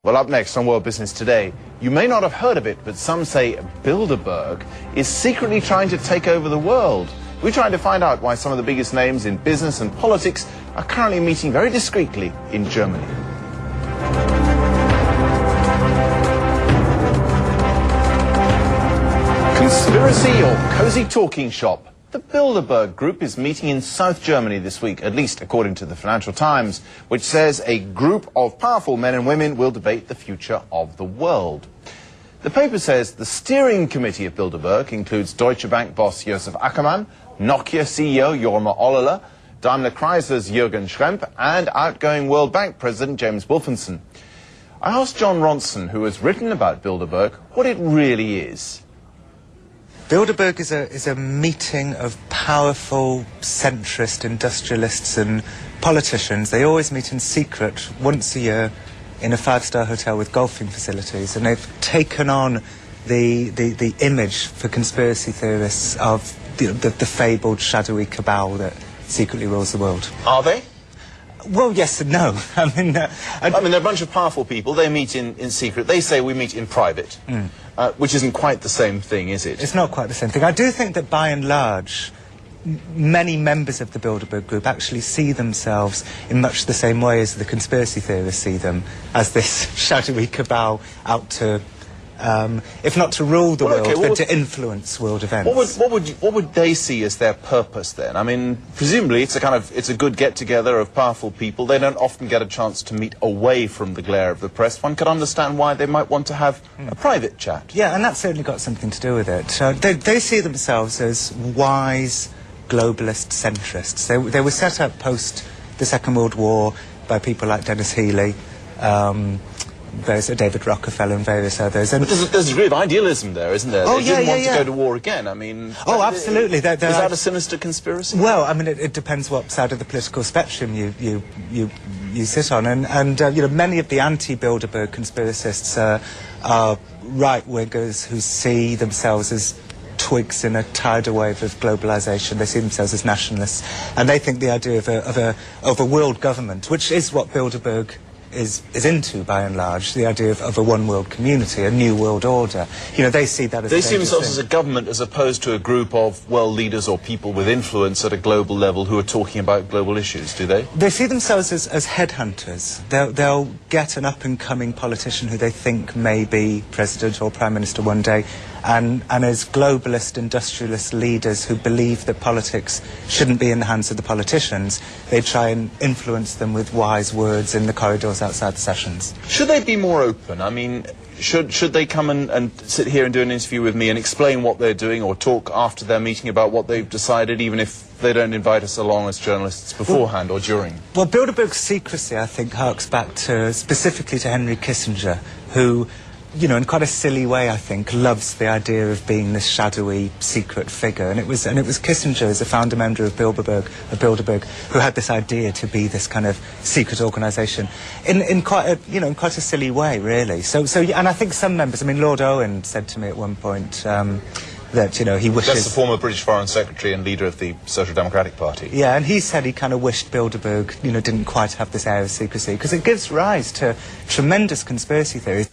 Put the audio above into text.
Well, up next on World Business Today, you may not have heard of it, but some say Bilderberg is secretly trying to take over the world. We're trying to find out why some of the biggest names in business and politics are currently meeting very discreetly in Germany. Conspiracy or cozy talking shop? The Bilderberg Group is meeting in South Germany this week, at least according to the Financial Times, which says a group of powerful men and women will debate the future of the world. The paper says the steering committee of Bilderberg includes Deutsche Bank boss Josef Ackermann, Nokia CEO Jorma Ollila, Daimler Chrysler's Jürgen Schrempp, and outgoing World Bank President James Wolfensohn. I asked Jon Ronson, who has written about Bilderberg, what it really is. Bilderberg is a meeting of powerful centrist industrialists and politicians. They always meet in secret once a year in a five-star hotel with golfing facilities, and they've taken on the image for conspiracy theorists of the fabled shadowy cabal that secretly rules the world. Are they? Well, yes and no. I mean, they're a bunch of powerful people. They meet in secret. They say we meet in private, which isn't quite the same thing, is it? It's not quite the same thing. I do think that by and large, many members of the Bilderberg Group actually see themselves in much the same way as the conspiracy theorists see them, as this shadowy cabal out to, if not to rule the world, then to influence world events. What would they see as their purpose then? I mean, presumably it's a good get-together of powerful people. They don't often get a chance to meet away from the glare of the press. One could understand why they might want to have a private chat. Yeah, and that's certainly got something to do with it. They see themselves as wise globalist centrists. They were set up post the Second World War by people like Dennis Healy, there's David Rockefeller and various others. And there's a degree of idealism there, isn't there? Oh, they didn't want to go to war again. I mean... Oh, absolutely. Is that a sinister conspiracy? Well, I mean, it depends what side of the political spectrum you sit on. And you know, many of the anti-Bilderberg conspiracists are right-wingers who see themselves as twigs in a tidal wave of globalisation. They see themselves as nationalists. And they think the idea of a world government, which is what Bilderberg is into, by and large, the idea of a one-world community, a new world order. You know, they see that as... They see themselves as a government as opposed to a group of world leaders or people with influence at a global level who are talking about global issues, do they? They see themselves as headhunters. They'll get an up-and-coming politician who they think may be president or prime minister one day, and as globalist industrialist leaders who believe that politics shouldn't be in the hands of the politicians, they try and influence them with wise words in the corridors outside the sessions. Should they be more open? I mean, should they come and sit here and do an interview with me and explain what they're doing, or talk after their meeting about what they've decided, even if they don't invite us along as journalists beforehand or during? Well, Bilderberg's secrecy, I think, harks back specifically to Henry Kissinger, who, you know, in quite a silly way, I think, loves the idea of being this shadowy, secret figure. And it was Kissinger, as a founder member of Bilderberg, who had this idea to be this kind of secret organisation in quite a silly way, really. So, and I think some members, I mean, Lord Owen said to me at one point that, you know, he wishes... That's the former British Foreign Secretary and leader of the Social Democratic Party. Yeah, and he said he kind of wished Bilderberg, you know, didn't quite have this air of secrecy, because it gives rise to tremendous conspiracy theories.